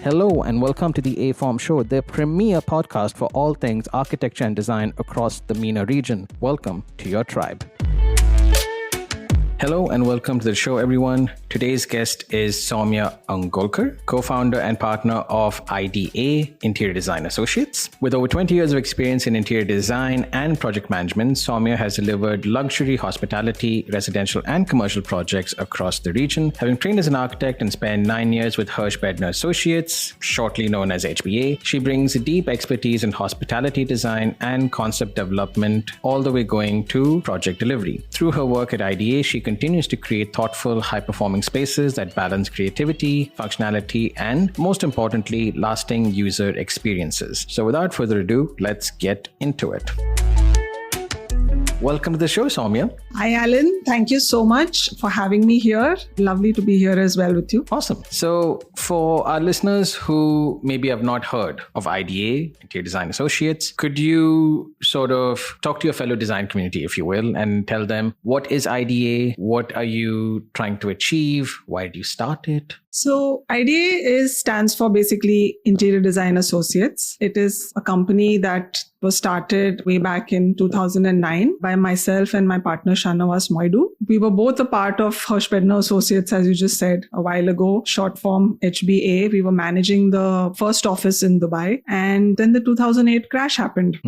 Hello and welcome to the aForm Show, the premier podcast for all things architecture and design across the MENA region. Welcome to your tribe. Hello and welcome to the show, everyone. Today's guest is Somya Angolkar, co-founder and partner of IDA Interior Design Associates. With over 20 years of experience in interior design and project management, Somya has delivered luxury, hospitality, residential and commercial projects across the region. Having trained as an architect and spent 9 years with Hirsch Bedner Associates, shortly known as HBA, she brings deep expertise in hospitality design and concept development, all the way going to project delivery. Through her work at IDA, she continues to create thoughtful, high-performing spaces that balance creativity, functionality, and most importantly, lasting user experiences. So without further ado, let's get into it. Welcome to the show, Somya. Hi, Alan. Thank you so much for having me here. Lovely to be here as well with you. Awesome. So for our listeners who maybe have not heard of IDA, Interior Design Associates, could you sort of talk to your fellow design community, if you will, and tell them what is IDA? What are you trying to achieve? Why did you start it? So IDA stands for basically Interior Design Associates. It is a company that was started way back in 2009 by myself and my partner Shahnawaz Moidu. We were both a part of Hirsch Bedner Associates, as you just said a while ago, short form HBA. We were managing the first office in Dubai. And then the 2008 crash happened.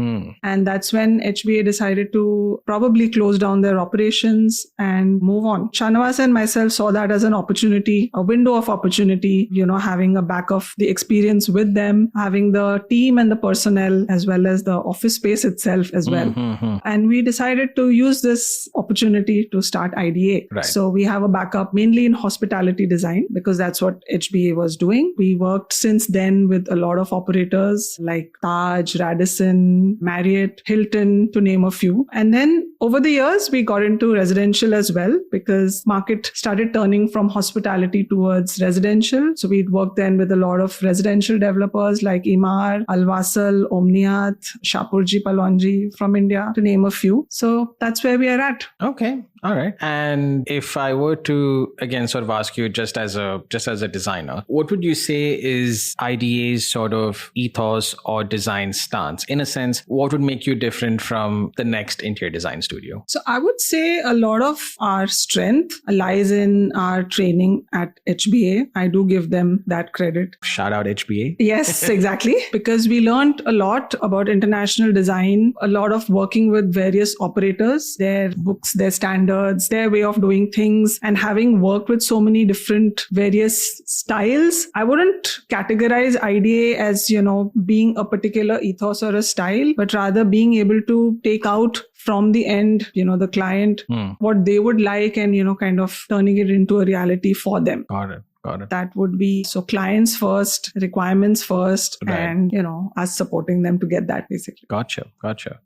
And that's when HBA decided to probably close down their operations and move on. Shahnawaz and myself saw that as an opportunity, a window of opportunity, having a back of the experience with them, having the team and the personnel, as well as the office space itself as well. And we decided to use this opportunity to start IDA. Right. So we have a backup mainly in hospitality design because that's what HBA was doing. We worked since then with a lot of operators like Taj, Radisson, Marriott, Hilton, to name a few. And then over the years, we got into residential as well because market started turning from hospitality towards residential. So we'd worked then with a lot of residential developers like Emaar, Alwasal, Omniat, Shapurji Palonji from India, to name a few. So that's where we are at. Okay. All right. And if I were to, again, sort of ask you just as a designer, what would you say is IDA's sort of ethos or design stance? In a sense, what would make you different from the next interior design studio? So I would say a lot of our strength lies in our training at HBA. I do give them that credit. Shout out HBA. Yes, exactly. Because we learned a lot about international design, a lot of working with various operators, their books, their standards, their way of doing things, and having worked with so many different various styles. I wouldn't categorize IDA as, being a particular ethos or a style, but rather being able to take out from the end, the client, what they would like and, kind of turning it into a reality for them. Got it. That would be so clients first, requirements first, right. And, us supporting them to get that basically. Gotcha.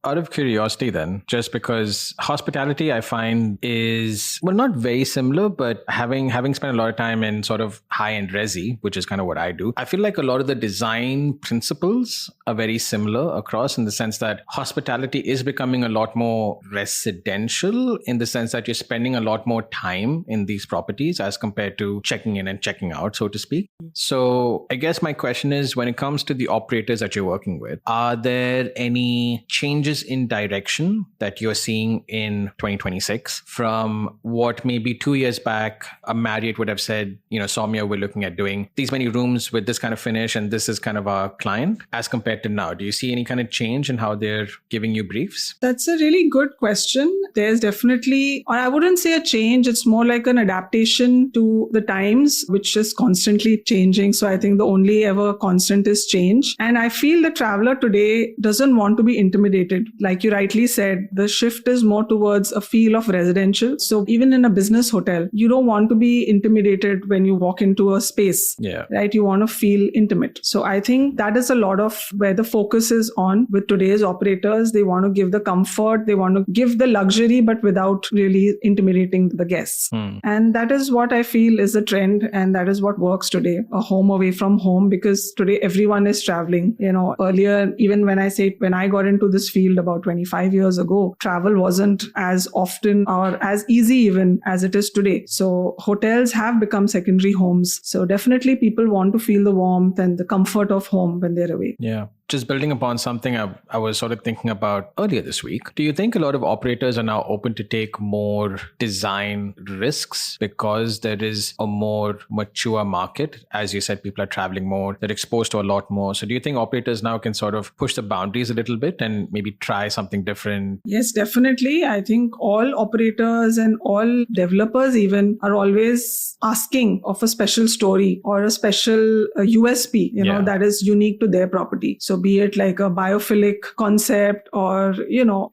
Out of curiosity then, just because hospitality I find is, well, not very similar, but having spent a lot of time in sort of high-end resi, which is kind of what I do, I feel like a lot of the design principles are very similar across in the sense that hospitality is becoming a lot more residential in the sense that you're spending a lot more time in these properties as compared to checking in and checking out, so to speak. So I guess my question is, when it comes to the operators that you're working with, are there any changes in direction that you're seeing in 2026 from what maybe 2 years back a Marriott would have said, Somya, we're looking at doing these many rooms with this kind of finish and this is kind of our client, as compared to now? Do you see any kind of change in how they're giving you briefs? That's a really good question. There's definitely, or I wouldn't say a change, it's more like an adaptation to the times, which is constantly changing. So I think the only ever constant is change. And I feel the traveler today doesn't want to be intimidated. Like you rightly said, the shift is more towards a feel of residential. So even in a business hotel, you don't want to be intimidated when you walk into a space, right? You want to feel intimate. So I think that is a lot of where the focus is on with today's operators. They want to give the comfort, they want to give the luxury, but without really intimidating the guests. And that is what I feel is a trend. And and that is what works today, a home away from home, because today everyone is traveling. Earlier, even when I got into this field about 25 years ago, travel wasn't as often or as easy even as it is today. So hotels have become secondary homes. So definitely people want to feel the warmth and the comfort of home when they're away. Yeah. Just building upon something I was sort of thinking about earlier this week, do you think a lot of operators are now open to take more design risks because there is a more mature market? As you said, people are traveling more, they're exposed to a lot more. So do you think operators now can sort of push the boundaries a little bit and maybe try something different? Yes, definitely. I think all operators and all developers even are always asking of a special story or a special USP, that is unique to their property. So be it like a biophilic concept or,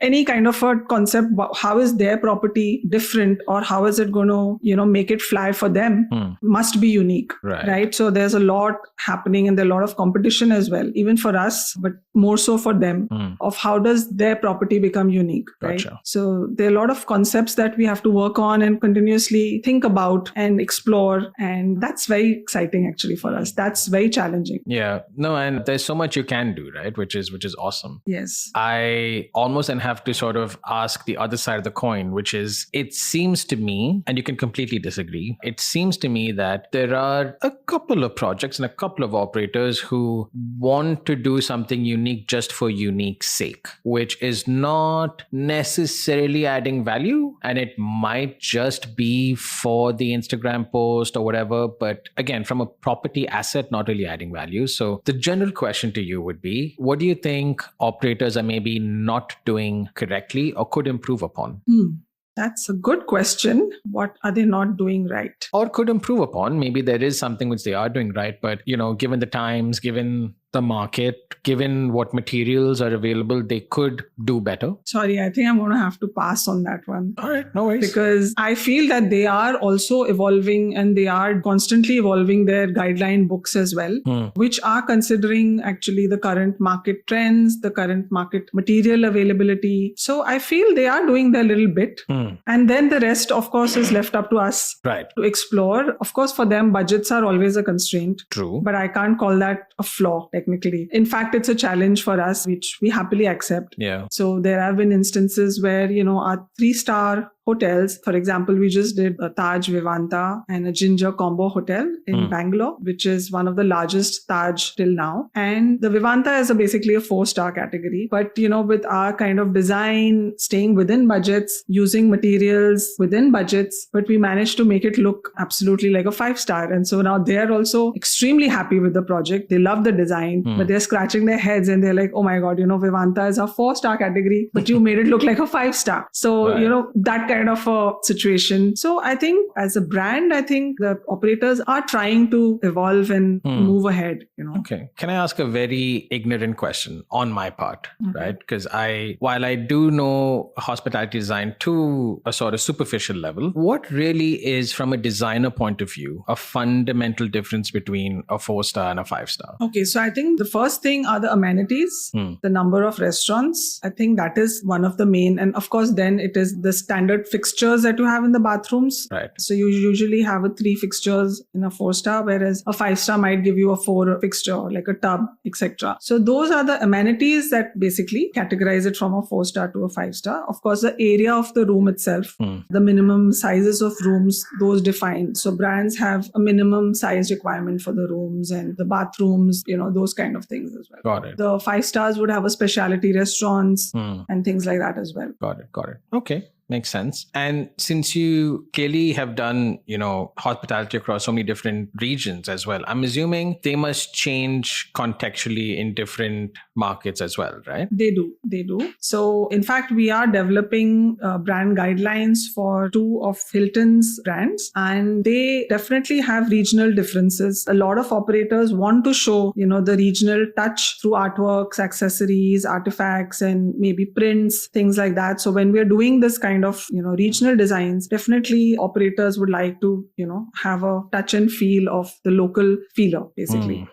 any kind of a concept, how is their property different or how is it going to, make it fly for them must be unique, right? So there's a lot happening and there's a lot of competition as well, even for us, but more so for them of how does their property become unique, right? Gotcha. So there are a lot of concepts that we have to work on and continuously think about and explore. And that's very exciting actually for us. That's very challenging. Yeah, no, and there's so much you can do, right? Which is awesome. Yes. I almost then have to sort of ask the other side of the coin, which is, it seems to me, and you can completely disagree, it seems to me that there are a couple of projects and a couple of operators who want to do something unique just for unique sake, which is not necessarily adding value, and it might just be for the Instagram post or whatever, but again, from a property asset, not really adding value. So the general question to you would be, what do you think operators are maybe not doing correctly or could improve upon? That's a good question. What are they not doing right? Or could improve upon? Maybe there is something which they are doing right, but given the times, given the market, given what materials are available, they could do better. Sorry, I think I'm going to have to pass on that one. All right, no worries. Because I feel that they are also evolving and they are constantly evolving their guideline books as well, which are considering actually the current market trends, the current market material availability. So I feel they are doing their little bit. And then the rest, of course, is left up to us to explore. Of course, for them, budgets are always a constraint. True. But I can't call that a flaw, technically. In fact, it's a challenge for us, which we happily accept. Yeah. So there have been instances where, our 3-star hotels, for example, we just did a Taj Vivanta and a Ginger combo hotel in Bangalore, which is one of the largest Taj till now. And the Vivanta is basically a 4-star category. But, with our kind of design, staying within budgets, using materials within budgets, but we managed to make it look absolutely like a 5-star. And so now they're also extremely happy with the project. They love the design, but they're scratching their heads and they're like, oh my God, Vivanta is a 4-star category, but you made it look like a 5-star. So, that kind of a situation. So I think as a brand, I think the operators are trying to evolve and move ahead, Okay. Can I ask a very ignorant question on my part, right? Because while I do know hospitality design to a sort of superficial level, what really is, from a designer point of view, a fundamental difference between a 4-star and a 5-star? Okay. So I think the first thing are the amenities, the number of restaurants. I think that is one of the main, and of course, then it is the standard fixtures that you have in the bathrooms. Right. So you usually have a 3 fixtures in a 4-star, whereas a 5-star might give you a 4 fixture, like a tub, etc. So those are the amenities that basically categorize it from a 4-star to a 5-star. Of course, the area of the room itself, the minimum sizes of rooms, those define. So brands have a minimum size requirement for the rooms and the bathrooms, those kind of things as well. Got it. The 5-stars would have a specialty restaurants and things like that as well. Got it. Okay. Makes sense. And since you clearly have done, hospitality across so many different regions as well, I'm assuming they must change contextually in different markets as well, right? They do. So in fact, we are developing brand guidelines for 2 of Hilton's brands, and they definitely have regional differences. A lot of operators want to show, the regional touch through artworks, accessories, artifacts, and maybe prints, things like that. So when we're doing this kind of, regional designs, definitely operators would like to, have a touch and feel of the local feeler, basically.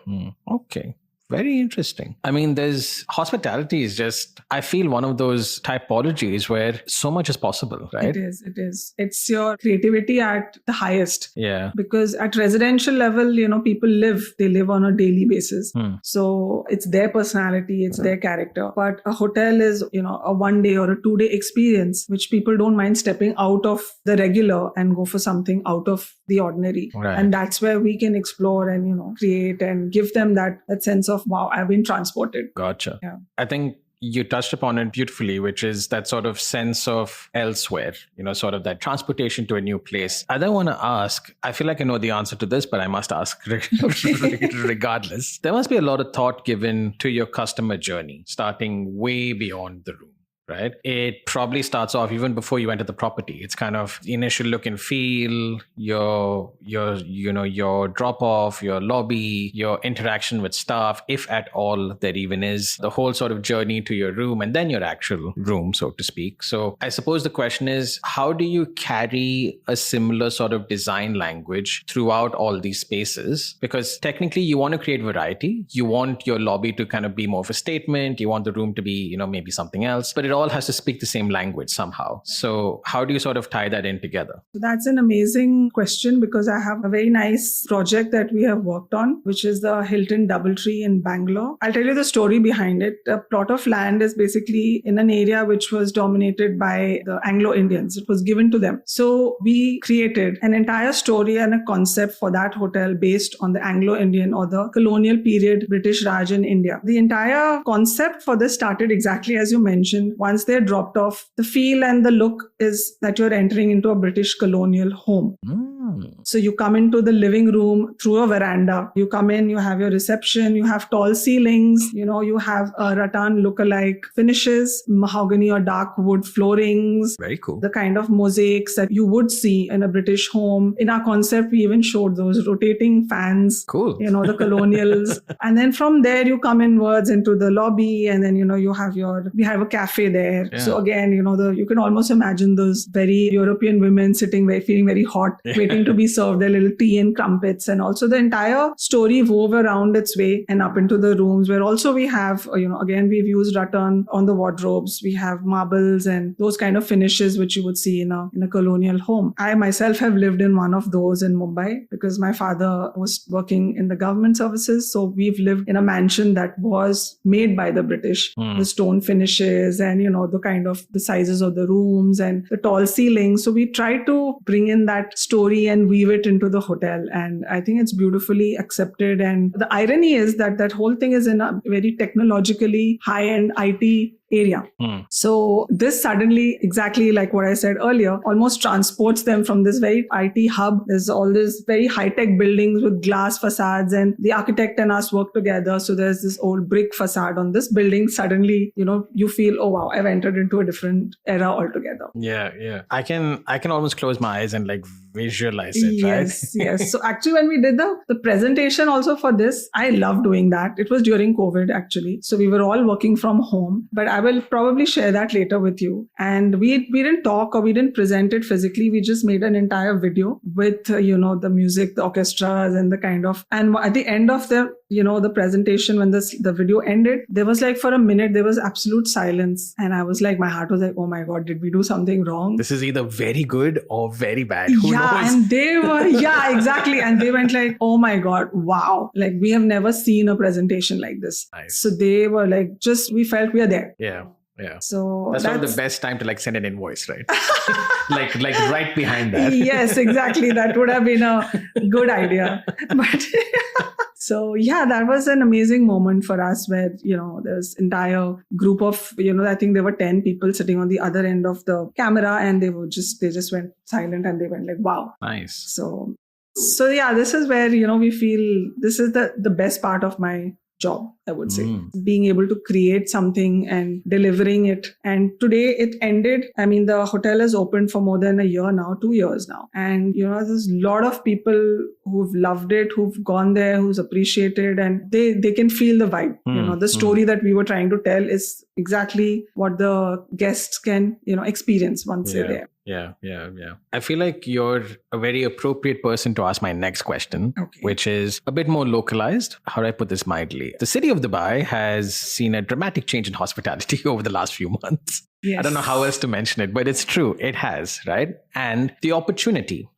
Okay. Very interesting. I mean, there's hospitality is just, I feel, one of those typologies where so much is possible, right? It is. It's your creativity at the highest. Yeah. Because at residential level, people they live on a daily basis. So it's their personality, it's their character. But a hotel is, a 1 day or a 2 day experience, which people don't mind stepping out of the regular and go for something out of the ordinary. Right. And that's where we can explore and, create and give them that sense of, wow, I've been transported. Gotcha. Yeah. I think you touched upon it beautifully, which is that sort of sense of elsewhere, sort of that transportation to a new place. I don't want to ask, I feel like I know the answer to this, but I must ask regardless. There must be a lot of thought given to your customer journey, starting way beyond the room. Right? It probably starts off even before you enter the property. It's kind of the initial look and feel, your drop off, your lobby, your interaction with staff, if at all there even is, the whole sort of journey to your room and then your actual room, so to speak. So I suppose the question is, how do you carry a similar sort of design language throughout all these spaces? Because technically you want to create variety. You want your lobby to kind of be more of a statement. You want the room to be, maybe something else, but it all has to speak the same language somehow. So how do you sort of tie that in together? So that's an amazing question, because I have a very nice project that we have worked on, which is the Hilton Doubletree in Bangalore. I'll tell you the story behind it. A plot of land is basically in an area which was dominated by the Anglo-Indians. It was given to them. So we created an entire story and a concept for that hotel based on the Anglo-Indian or the colonial period British Raj in India. The entire concept for this started exactly as you mentioned. Once they're dropped off, the feel and the look is that you're entering into a British colonial home. So you come into the living room through a veranda. You come in, you have your reception, you have tall ceilings, you have a rattan lookalike finishes, mahogany or dark wood floorings. Very cool. The kind of mosaics that you would see in a British home. In our concept, we even showed those rotating fans. Cool. The colonials. And then from there, you come inwards into the lobby, and then, we have a cafe there. Yeah. So again, you can almost imagine those very European women sitting feeling very hot, waiting to be served their little tea and crumpets. And also the entire story wove around its way and up into the rooms, where also we have, again, we've used rattan on the wardrobes. We have marbles and those kind of finishes which you would see in a colonial home. I myself have lived in one of those in Mumbai because my father was working in the government services. So we've lived in a mansion that was made by the British. The stone finishes and, the kind of the sizes of the rooms and the tall ceilings. So we try to bring in that story and weave it into the hotel. And I think it's beautifully accepted. And the irony is that whole thing is in a very technologically high-end IT area. So this suddenly, exactly like what I said earlier, almost transports them from this very IT hub. There's all these very high-tech buildings with glass facades, and the architect and us work together. So there's this old brick facade on this building. Suddenly, you feel, oh wow, I've entered into a different era altogether. Yeah. I can almost close my eyes and visualize it, right? Yes. So actually, when we did the presentation also for this, I love doing that. It was during COVID actually. So we were all working from home, but I will probably share that later with you. And we didn't talk or we didn't present it physically. We just made an entire video with, the music, the orchestras and the kind of, and at the end of the presentation, when the video ended, there was for a minute, there was absolute silence. And I was my heart was oh my God, did we do something wrong? This is either very good or very bad. Who knows? And they were, exactly. And they went oh my God, wow. We have never seen a presentation like this. Nice. So they were we felt we are there. Yeah. So that's one of the best time to send an invoice, right? like right behind that. Yes, exactly. That would have been a good idea. But so that was an amazing moment for us where, there's entire group of, I think there were 10 people sitting on the other end of the camera, and they just went silent and they went wow. Nice. So this is where, we feel this is the best part of my job, I would say, being able to create something and delivering it. And today it ended. I mean, the hotel is open for more than a year now, 2 years now. And, there's a lot of people who've loved it, who've gone there, who's appreciated, and they can feel the vibe. The story that we were trying to tell is exactly what the guests can, experience once they're there. Yeah. I feel like you're a very appropriate person to ask my next question, which is a bit more localized. How do I put this mildly? The city of Dubai has seen a dramatic change in hospitality over the last few months. Yes. I don't know how else to mention it, but it's true. It has, right? And the opportunity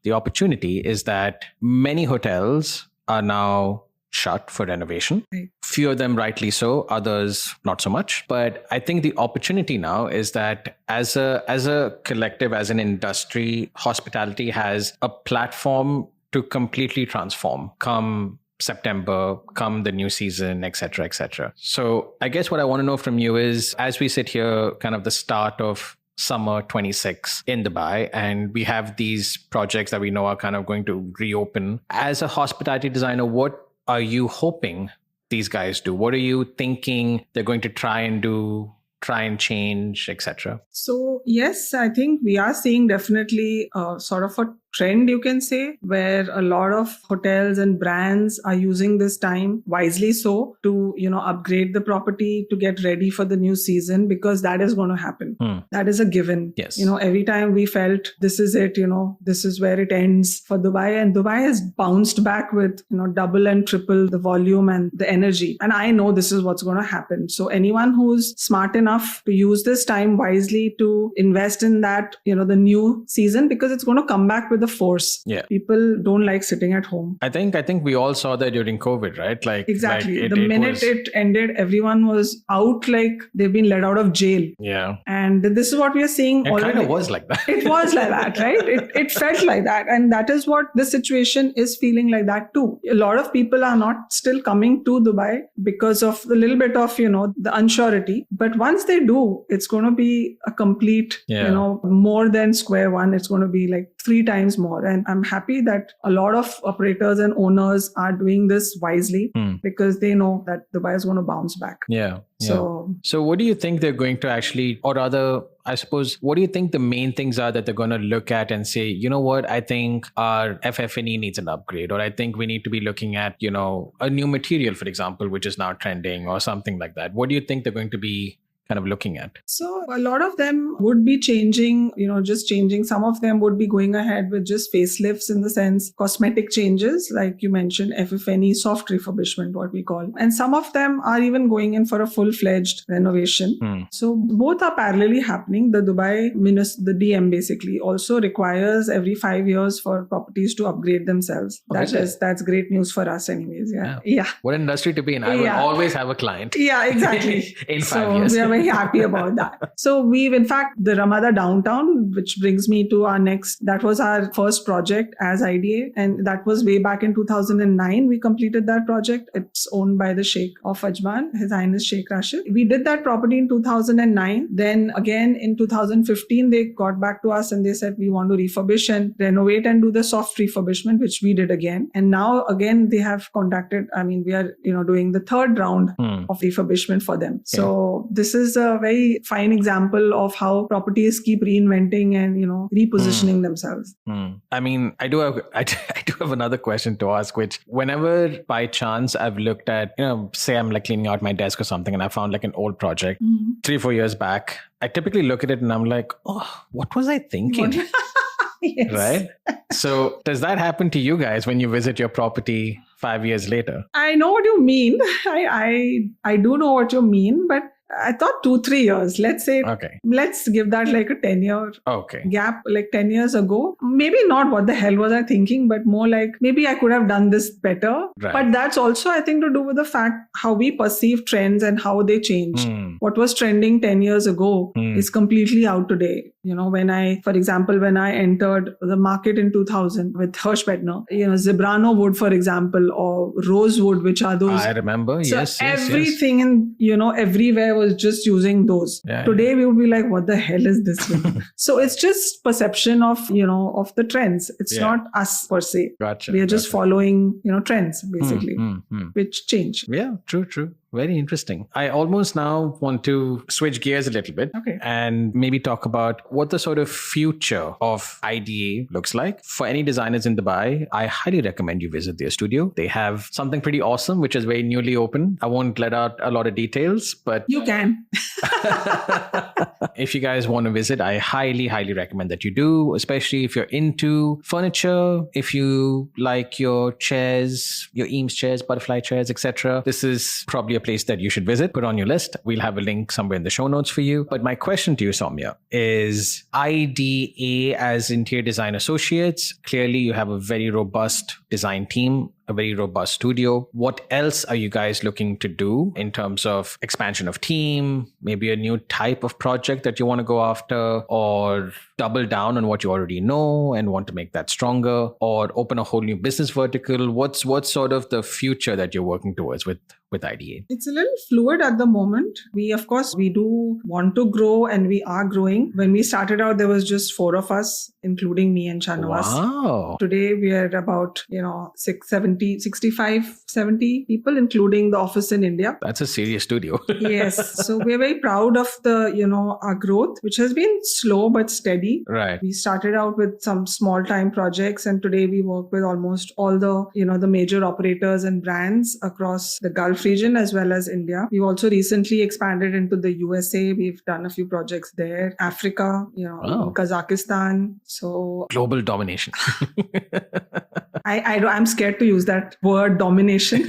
is that many hotels are now shut for renovation. Right. Few of them rightly so, others not so much. But I think the opportunity now is that as a collective, as an industry, hospitality has a platform to completely transform come September, come the new season, etc., etc. So I guess what I want to know from you is, as we sit here, kind of the start of summer 26 in Dubai, and we have these projects that we know are kind of going to reopen. As a hospitality designer, what are you hoping these guys do? What are you thinking they're going to try and do, try and change, etc.? So yes, I think we are seeing definitely sort of a trend, you can say, where a lot of hotels and brands are using this time wisely so to, upgrade the property to get ready for the new season, because that is going to happen. That is a given. Yes. Every time we felt this is it, this is where it ends for Dubai, and Dubai has bounced back with, double and triple the volume and the energy. And I know this is what's going to happen. So anyone who's smart enough to use this time wisely to invest in that, the new season, because it's going to come back with the force. Yeah. People don't like sitting at home. I think we all saw that during COVID, right? Exactly. The minute it ended, everyone was out like they've been let out of jail. Yeah. And this is what we are seeing. It kind of was like that. It was like that, right? It felt like that. And that is what the situation is feeling like that too. A lot of people are not still coming to Dubai because of the little bit of, the unsurety. But once they do, it's going to be a complete, more than square one. It's going to be like 3 times more. And I'm happy that a lot of operators and owners are doing this wisely because they know that Dubai is going to bounce back. Yeah. So what do you think they're going to actually, or rather, I suppose, what do you think the main things are that they're going to look at and say, you know what, I think our FF&E needs an upgrade, or I think we need to be looking at, a new material, for example, which is now trending or something like that. What do you think they're going to be kind of looking at? So a lot of them would be changing, just changing. Some of them would be going ahead with just facelifts, in the sense cosmetic changes, like you mentioned, FF&E, soft refurbishment, what we call. And some of them are even going in for a full-fledged renovation. So both are parallelly happening. The Dubai, the DM basically also requires every 5 years for properties to upgrade themselves. That's great news for us anyways. Yeah. What an industry to be in. I will always have a client. Yeah, exactly. In 5 years. We are very happy about that. So we've, in fact, the Ramada Downtown, which brings me to our next, that was our first project as IDA. And that was way back in 2009. We completed that project. It's owned by the Sheikh of Ajman, His Highness Sheikh Rashid. We did that property in 2009. Then again in 2015, they got back to us and they said, we want to refurbish and renovate and do the soft refurbishment, which we did again. And now again, they have contacted, we are, doing the third round of refurbishment for them. Okay. So this is a very fine example of how properties keep reinventing and, repositioning themselves. I do have another question to ask, which whenever by chance I've looked at, say I'm like cleaning out my desk or something and I found like an old project 3-4 years back, I typically look at it and I'm like, oh, what was I thinking? Yes. Right? So does that happen to you guys when you visit your property 5 years later? I know what you mean. I do know what you mean, but I thought 2-3 years. Let's say, let's give that like a 10-year gap, like 10 years ago. Maybe not what the hell was I thinking, but more like maybe I could have done this better. Right. But that's also, I think, to do with the fact how we perceive trends and how they change. What was trending 10 years ago is completely out today. For example, when I entered the market in 2000 with Hirsch Bedner, Zebrano wood, for example, or rosewood, which are those. I remember. So yes. Everything in, everywhere was just using those. Today we would be like, what the hell is this? So it's just perception of, of the trends. It's not us per se. Gotcha. We are just following, trends basically, which change. Yeah, true. Very interesting. I almost now want to switch gears a little bit and maybe talk about what the sort of future of IDA looks like. For any designers in Dubai, I highly recommend you visit their studio. They have something pretty awesome, which is very newly open. I won't let out a lot of details, but you can. If you guys want to visit, I highly, highly recommend that you do, especially if you're into furniture, if you like your chairs, your Eames chairs, butterfly chairs, etc. This is probably a place that you should visit. Put on your list. We'll have a link somewhere in the show notes for you. But my question to you, Somya, is IDA as Interior Design Associates. Clearly, you have a very robust design team, a very robust studio. What else are you guys looking to do in terms of expansion of team, maybe a new type of project that you want to go after, or double down on what you already know and want to make that stronger, or open a whole new business vertical? What's sort of the future that you're working towards with IDA? It's a little fluid at the moment. We do want to grow, and we are growing. When we started out, there was just 4 of us, including me and Shanawaz. Wow. Today, we are about, 65, 70 people, including the office in India. That's a serious studio. Yes. So we're very proud of our growth, which has been slow but steady. Right. We started out with some small time projects, and today we work with almost all the, the major operators and brands across the Gulf region as well as India. We've also recently expanded into the USA. We've done a few projects there, Africa, Kazakhstan. So global domination. I'm scared to use that word, domination.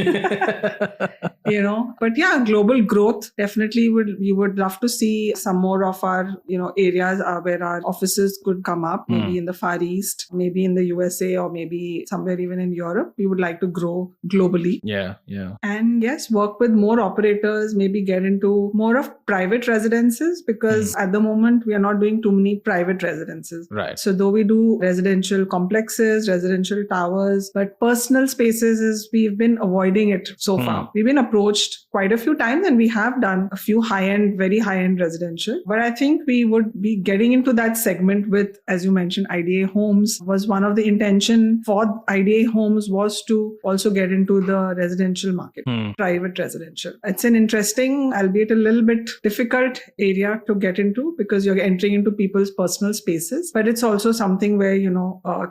But yeah, global growth. Definitely we would love to see some more of our, areas where our offices could come up, maybe in the Far East, maybe in the USA, or maybe somewhere even in Europe. We would like to grow globally. Yeah. And yes, work with more operators, maybe get into more of private residences, because at the moment we are not doing too many private residences. Right. So though we do residential complexes, residential towers, but personal spaces we've been avoiding it so far. We've been approached quite a few times, and we have done a few very high-end residential. But I think we would be getting into that segment with, as you mentioned, IDA Homes was one of the intention for IDA Homes was to also get into the residential market, private residential. It's an interesting, albeit a little bit difficult area to get into, because you're entering into people's personal spaces. But it's also something where,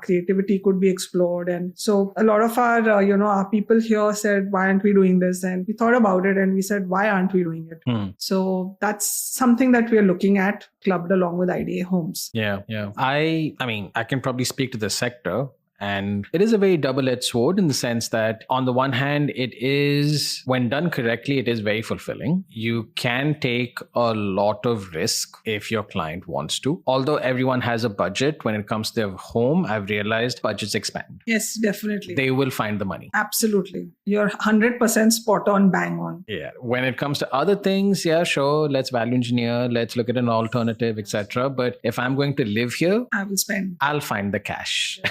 creativity could be explored. And so a lot of our, our people here said, why aren't we doing this? And we thought about it and we said, why aren't we doing it? So that's something that we are looking at, clubbed along with IDA Homes. Yeah. I mean, I can probably speak to the sector. And it is a very double-edged sword in the sense that on the one hand, it is, when done correctly, it is very fulfilling. You can take a lot of risk if your client wants to. Although everyone has a budget, when it comes to their home, I've realized budgets expand. Yes, definitely. They will find the money. Absolutely. You're 100% spot on, bang on. Yeah. When it comes to other things, yeah, sure, let's value engineer, let's look at an alternative, etc. But if I'm going to live here, I'll find the cash.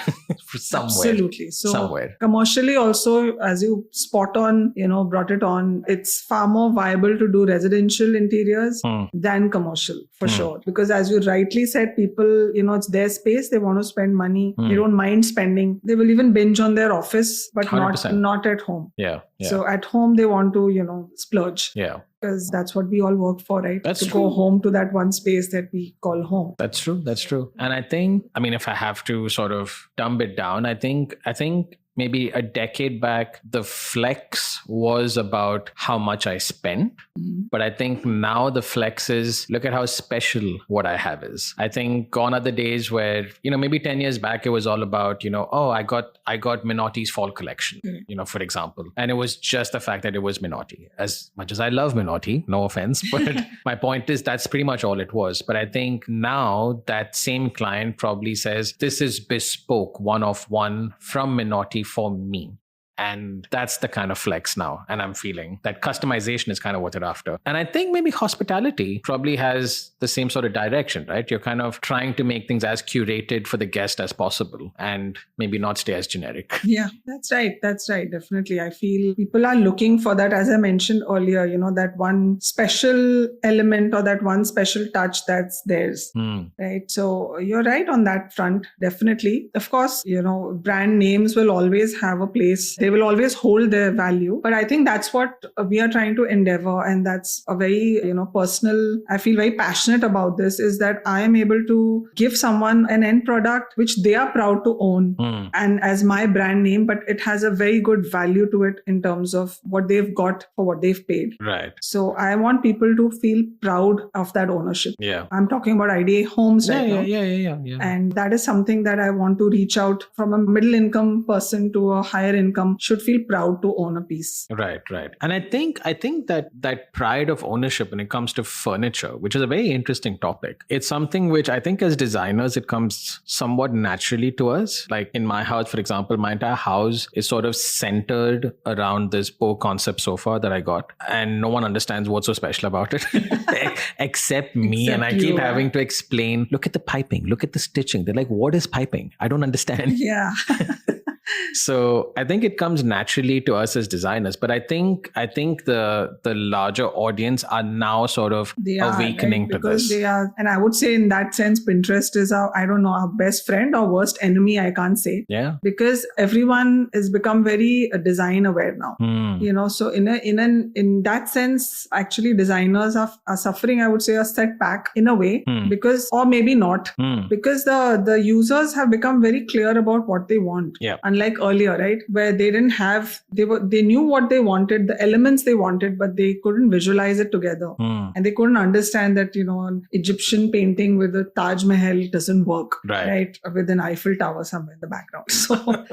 Somewhere. Absolutely. So somewhere. Commercially also, as you spot on, brought it on, it's far more viable to do residential interiors than commercial, for sure. Because as you rightly said, people, it's their space. They want to spend money. They don't mind spending. They will even binge on their office, but 100%. not at home. Yeah. So at home, they want to, splurge. Yeah. Because that's what we all work for, right? That's to true. Go home to that one space that we call home. That's true. And I think, if I have to sort of dumb it down, I think maybe a decade back, the flex was about how much I spent. But I think now the flex is, look at how special what I have is. I think gone are the days where, maybe 10 years back, it was all about, I got Minotti's fall collection, for example. And it was just the fact that it was Minotti. As much as I love Minotti, no offense, but my point is that's pretty much all it was. But I think now that same client probably says, this is bespoke, one of one from Minotti for me. And that's the kind of flex now. And I'm feeling that customization is kind of what they're after. And I think maybe hospitality probably has the same sort of direction, right? You're kind of trying to make things as curated for the guest as possible and maybe not stay as generic. Yeah, that's right. Definitely. I feel people are looking for that, as I mentioned earlier, that one special element or that one special touch that's theirs, right? So you're right on that front. Definitely. Of course, brand names will always have a place. they will always hold their value. But I think that's what we are trying to endeavor. And that's a very, personal, I feel very passionate about this, is that I am able to give someone an end product which they are proud to own and as my brand name, but it has a very good value to it in terms of what they've got for what they've paid. Right. So I want people to feel proud of that ownership. Yeah. I'm talking about IDA homes right now. Yeah. And that is something that I want to reach out from a middle income person to a higher income should feel proud to own a piece. Right. And I think that pride of ownership when it comes to furniture, which is a very interesting topic, it's something which I think as designers, it comes somewhat naturally to us. Like in my house, for example, my entire house is sort of centered around this Poe concept sofa that I got. And no one understands what's so special about it except me. And I keep having to explain, look at the piping, look at the stitching. They're like, what is piping? I don't understand. Yeah. So I think it comes naturally to us as designers, but I think the larger audience are now sort of awakening to this. They are, and I would say in that sense, Pinterest is our best friend or worst enemy. I can't say. Yeah. Because everyone has become very design aware now. So in that sense, actually designers are suffering, I would say, a setback in a way because, or maybe not, because the users have become very clear about what they want. Yeah. Unlike earlier, right, where they didn't have, they knew what they wanted, the elements they wanted, but they couldn't visualize it together. And they couldn't understand that, an Egyptian painting with a Taj Mahal doesn't work, right? With an Eiffel Tower somewhere in the background. So,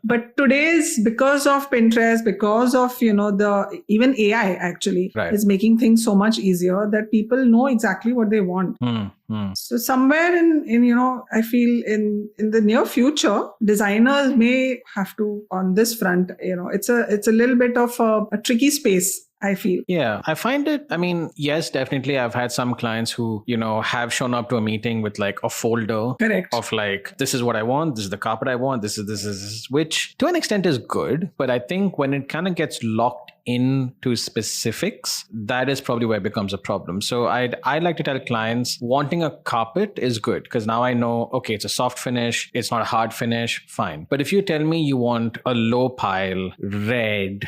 but today's, because of Pinterest, because of, even AI actually is making things so much easier that people know exactly what they want. So somewhere in I feel in the near future, designers may have to, on this front, it's a little bit of a tricky space, I feel. Yeah, I find it, yes, definitely. I've had some clients who, have shown up to a meeting with like a folder of like, this is what I want, this is the carpet I want, this is, which to an extent is good. But I think when it kind of gets locked into specifics, that is probably where it becomes a problem. So I'd like to tell clients wanting a carpet is good because now I know, okay, it's a soft finish, it's not a hard finish, fine. But if you tell me you want a low pile, red,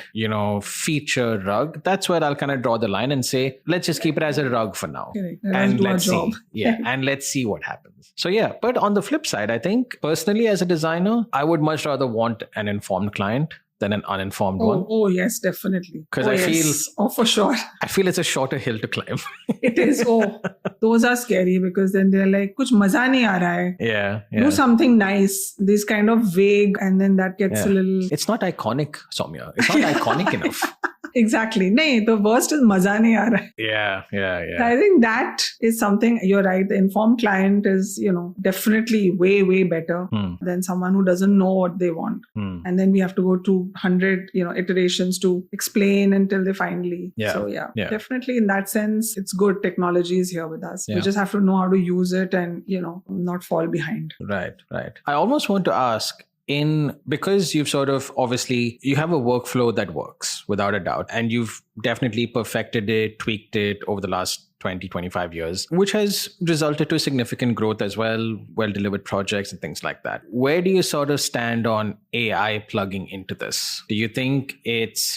feature rug, that's where I'll kind of draw the line and say, let's just keep it as a rug for now. And let's see. Yeah. And let's see what happens. So yeah, but on the flip side, I think personally as a designer, I would much rather want an informed client than an uninformed one. Oh, yes, definitely. Because I feel... Oh, for sure. I feel it's a shorter hill to climb. It is. Oh, those are scary because then they're like, kuch maza nahi aa raha hai. Yeah. Do something nice. This kind of vague, and then that gets a little... It's not iconic, Somya. It's not iconic enough. Exactly. No, the worst is maza nahi aa raha hai. Yeah. I think that is something, you're right. The informed client is, definitely way, way better than someone who doesn't know what they want. And then we have to go to 100 iterations to explain until they finally so definitely in that sense it's good. Technology is here with us. We just have to know how to use it and not fall behind. Right. I almost want to ask, because you've sort of, obviously you have a workflow that works without a doubt, and you've definitely perfected it, tweaked it over the last 20, 25 years, which has resulted to significant growth as well-delivered projects and things like that. Where do you sort of stand on AI plugging into this? Do you think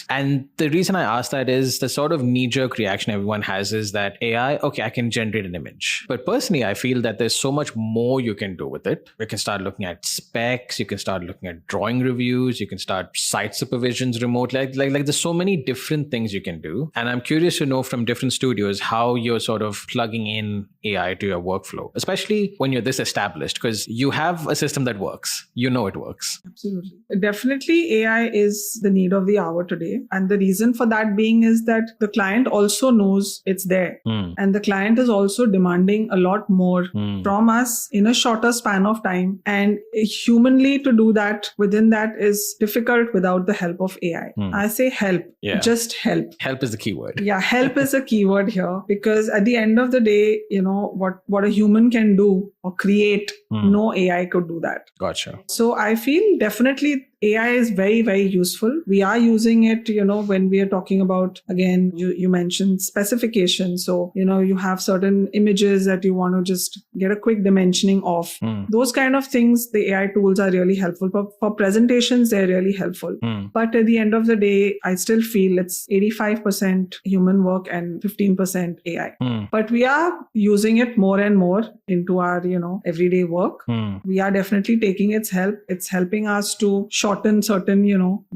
and the reason I ask that is the sort of knee-jerk reaction everyone has is that AI, okay, I can generate an image. But personally, I feel that there's so much more you can do with it. You can start looking at specs, you can start looking at drawing reviews, you can start site supervisions remote, like there's so many different things you can do. And I'm curious to know from different studios how you're sort of plugging in AI to your workflow, especially when you're this established, because you have a system that works. It works. Absolutely. Definitely AI is the need of the hour today. And the reason for that being is that the client also knows it's there. And the client is also demanding a lot more from us in a shorter span of time. And humanly to do that within that is difficult without the help of AI. I say help. Just help. Help is the key word. Yeah, help is a keyword here, because at the end of the day, what a human can do or create, no AI could do that. Gotcha. So I feel definitely AI is very, very useful. We are using it, when we are talking about, again, you mentioned specifications. So, you have certain images that you want to just get a quick dimensioning of. Those kind of things, the AI tools are really helpful. But for presentations, they're really helpful. But at the end of the day, I still feel it's 85% human work and 15% AI. But we are using it more and more into our, everyday work. We are definitely taking its help. It's helping us to shorten certain,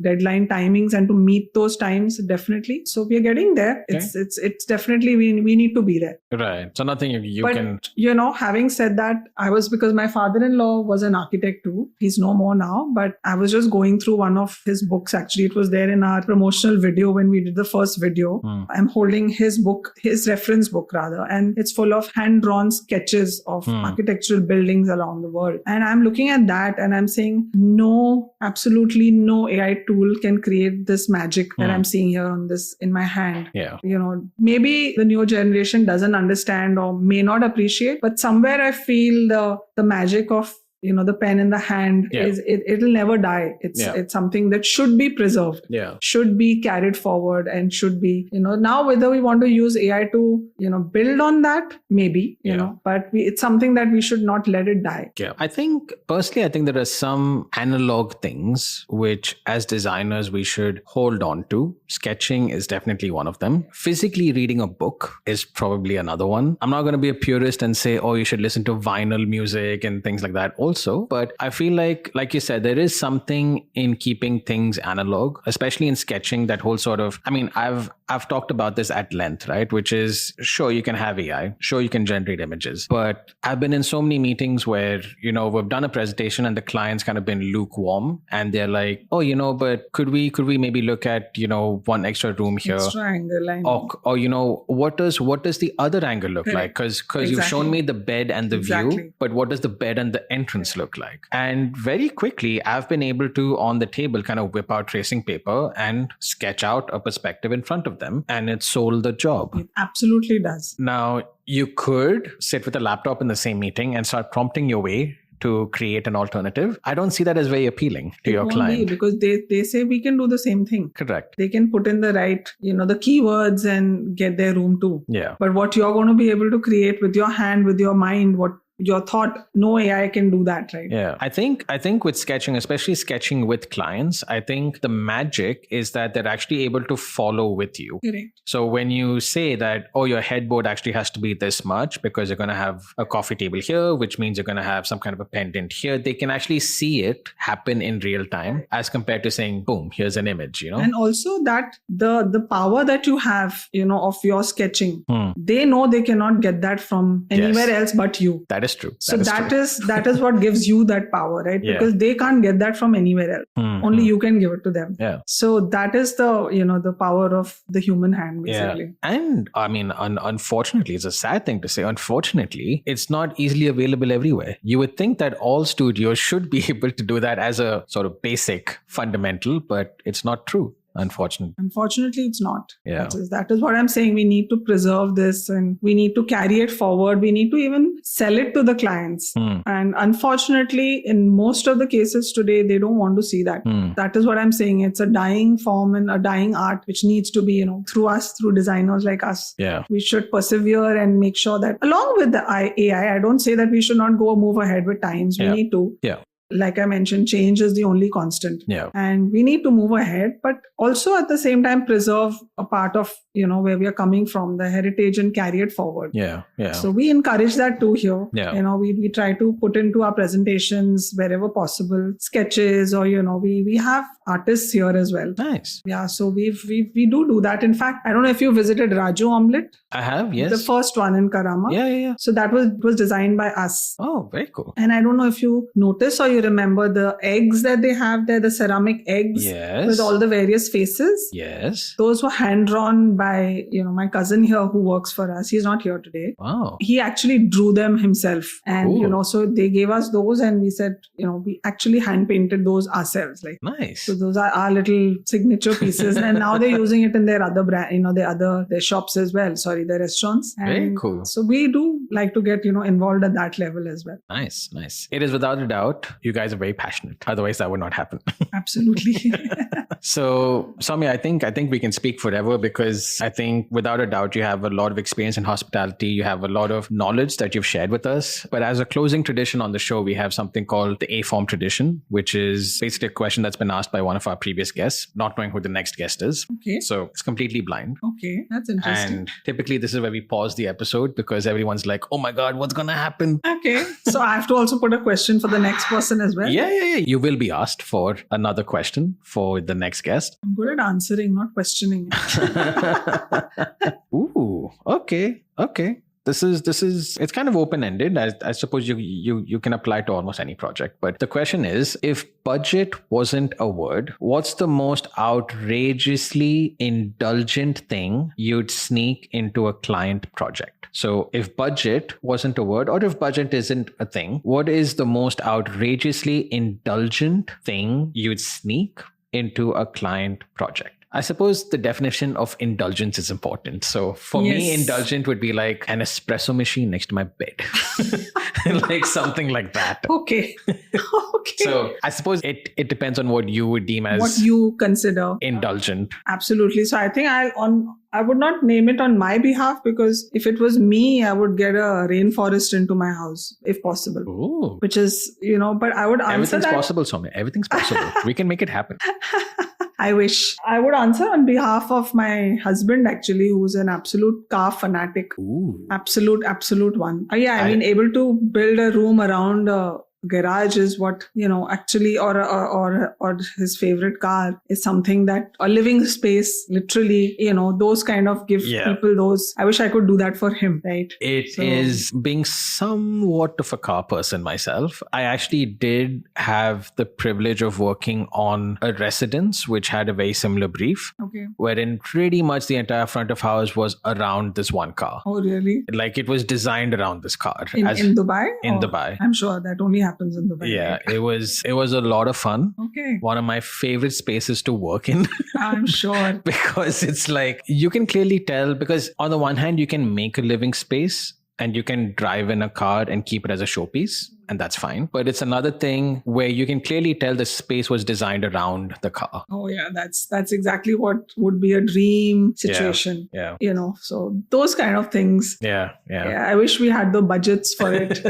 deadline timings and to meet those times, definitely. So we are getting there. Okay. It's definitely, we need to be there. Right. So nothing you But, can... having said that, because my father-in-law was an architect too. He's no more now, but I was just going through one of his books. Actually, it was there in our promotional video when we did the first video. I'm holding his book, his reference book rather, and it's full of hand-drawn sketches of architectural buildings around the world. And I'm looking at that and I'm saying, no, absolutely no AI tool can create this magic that I'm seeing here on this in my hand. Yeah. Maybe the newer generation doesn't understand or may not appreciate, but somewhere I feel the magic of the pen in the hand is it'll never die. It's something that should be preserved, should be carried forward, and should be, now whether we want to use AI to, build on that, maybe, but it's something that we should not let it die. Yeah. I think there are some analog things which as designers we should hold on to. Sketching is definitely one of them. Physically reading a book is probably another one. I'm not going to be a purist and say, oh, you should listen to vinyl music and things like that also. But I feel like you said, there is something in keeping things analog, especially in sketching, that whole sort of, I've talked about this at length, right? Which is, sure, you can have AI, sure, you can generate images. But I've been in so many meetings where, we've done a presentation and the client's kind of been lukewarm and they're like, oh, but could we maybe look at, one extra room here? Extra angle. Or what does the other angle look like? Because you've shown me the bed and the view, but what does the bed and the entrance look like? And very quickly, I've been able to, on the table, kind of whip out tracing paper and sketch out a perspective in front of them, and it sold the job. It absolutely does. Now, you could sit with a laptop in the same meeting and start prompting your way to create an alternative. I don't see that as very appealing to your client. Because they say we can do the same thing. Correct. They can put in the right, the keywords and get their room too. Yeah. But what you're going to be able to create with your hand, with your mind, what your thought, no AI can do that, right? Yeah. I think with sketching, especially sketching with clients, I think the magic is that they're actually able to follow with you. Correct. So when you say that, oh, your headboard actually has to be this much because you're going to have a coffee table here, which means you're going to have some kind of a pendant here, they can actually see it happen in real time as compared to saying, boom, here's an image, And also that the power that you have, of your sketching, they know they cannot get that from anywhere else but you. That is true. That is what gives you that power, right? Yeah. Because they can't get that from anywhere else. Only you can give it to them. Yeah. So that is the power of the human hand, basically. Yeah. And unfortunately, it's a sad thing to say. Unfortunately, it's not easily available everywhere. You would think that all studios should be able to do that as a sort of basic fundamental, but it's not true. Unfortunately, it's not. Yeah. That is what I'm saying. We need to preserve this and we need to carry it forward. We need to even sell it to the clients. And unfortunately, in most of the cases today, they don't want to see that. That is what I'm saying. It's a dying form and a dying art, which needs to be, through designers like us. Yeah. We should persevere and make sure that along with the AI, I don't say that we should not move ahead with times. We need to. Yeah. Like I mentioned, change is the only constant. Yeah. And we need to move ahead, but also at the same time preserve a part of, where we are coming from, the heritage, and carry it forward. Yeah. Yeah. So we encourage that too here. Yeah. We try to put into our presentations wherever possible, sketches, or, we have artists here as well. Nice. Yeah. So we do that. In fact, I don't know if you visited Raju Omelette. I have, yes. The first one in Karama. Yeah. So that was designed by us. Oh, very cool. And I don't know if you notice or you remember the eggs that they have there, the ceramic eggs. Yes. With all the various faces. Yes. Those were hand-drawn by, my cousin here who works for us. He's not here today. Wow. He actually drew them himself. And, Cool. So they gave us those and we said, we actually hand-painted those ourselves. Nice. So those are our little signature pieces. And now they're using it in their other brand, their shops as well. Their restaurants. And very cool. So we do like to get, involved at that level as well. Nice. It is without a doubt you guys are very passionate. Otherwise, that would not happen. Absolutely. So, Somya, I think we can speak forever because I think without a doubt, you have a lot of experience in hospitality. You have a lot of knowledge that you've shared with us. But as a closing tradition on the show, we have something called the aForm tradition, which is basically a question that's been asked by one of our previous guests, not knowing who the next guest is. Okay. So it's completely blind. Okay. That's interesting. And typically this is where we pause the episode because everyone's like, oh my God, what's going to happen? Okay. So I have to also put a question for the next person as well? Yeah. You will be asked for another question for the next guest. I'm good at answering, not questioning. Ooh, okay. This is it's kind of open-ended. I suppose you can apply to almost any project. But the question is, if budget wasn't a word, what's the most outrageously indulgent thing you'd sneak into a client project? So if budget wasn't a word, or if budget isn't a thing, what is the most outrageously indulgent thing you'd sneak into a client project? I suppose the definition of indulgence is important. So for me, indulgent would be like an espresso machine next to my bed. Like something like that. Okay. So I suppose it depends on what you would deem as what you consider indulgent. Absolutely. So I think I would not name it on my behalf, because if it was me, I would get a rainforest into my house if possible. Ooh. Which is, but I would answer Everything's that. possible, Somya. Everything's possible. We can make it happen. I wish. I would answer on behalf of my husband, actually, who's an absolute car fanatic. Ooh. Absolute one. I mean, able to build a room around a garage is what, actually, or his favorite car is something that a living space, literally, those kind of give people those. I wish I could do that for him, right? It is being somewhat of a car person myself. I actually did have the privilege of working on a residence which had a very similar brief. Okay. Wherein pretty much the entire front of house was around this one car. Oh, really? Like it was designed around this car. In Dubai? In Dubai. I'm sure that only happens in Dubai. Yeah, right? it was a lot of fun. Okay. One of my favorite spaces to work in. I'm sure. Because it's like, you can clearly tell, because on the one hand, you can make a living space and you can drive in a car and keep it as a showpiece. And that's fine. But it's another thing where you can clearly tell the space was designed around the car. Oh yeah, that's exactly what would be a dream situation. Yeah. So those kind of things. Yeah. I wish we had the budgets for it.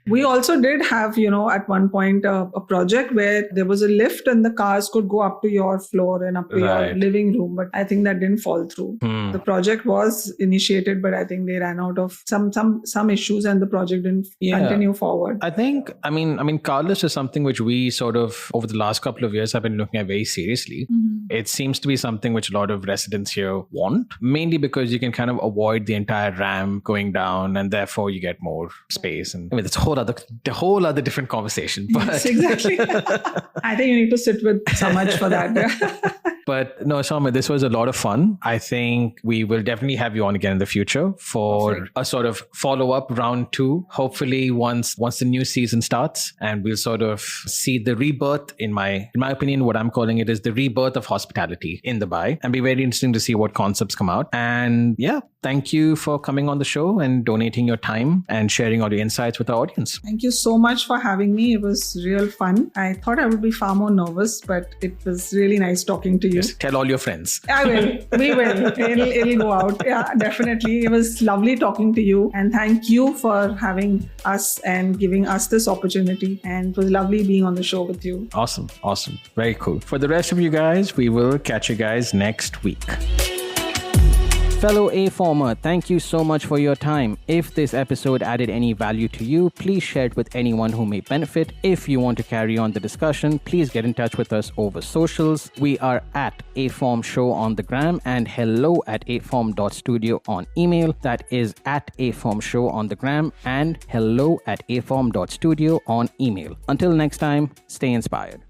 We also did have, at one point a project where there was a lift and the cars could go up to your floor and up to your living room. But I think that didn't fall through. The project was initiated, but I think they ran out of some issues and the project didn't continue forward. I mean, carless is something which we sort of, over the last couple of years, have been looking at very seriously. Mm-hmm. It seems to be something which a lot of residents here want, mainly because you can kind of avoid the entire ramp going down and therefore you get more space. And I mean, it's a whole other different conversation. But yes, exactly. I think you need to sit with Samaj for that. But no, Somya, this was a lot of fun. I think we will definitely have you on again in the future for a sort of follow-up round 2. Hopefully once the new season starts, and we'll sort of see the rebirth, in my opinion, what I'm calling it is the rebirth of hospitality in Dubai, and be very interesting to see what concepts come out. And yeah, thank you for coming on the show and donating your time and sharing all your insights with our audience. Thank you so much for having me. It was real fun. I thought I would be far more nervous, but it was really nice talking to you. Just tell all your friends. I will. We will. It'll go out. Yeah, definitely. It was lovely talking to you. And thank you for having us and giving us this opportunity. And it was lovely being on the show with you. Awesome. Very cool. For the rest of you guys, we will catch you guys next week. Fellow aFormer, thank you so much for your time. If this episode added any value to you, please share it with anyone who may benefit. If you want to carry on the discussion, please get in touch with us over socials. We are at aForm Show on the gram and hello@aform.studio on email. That is at aForm Show on the gram and hello@aform.studio on email. Until next time, stay inspired.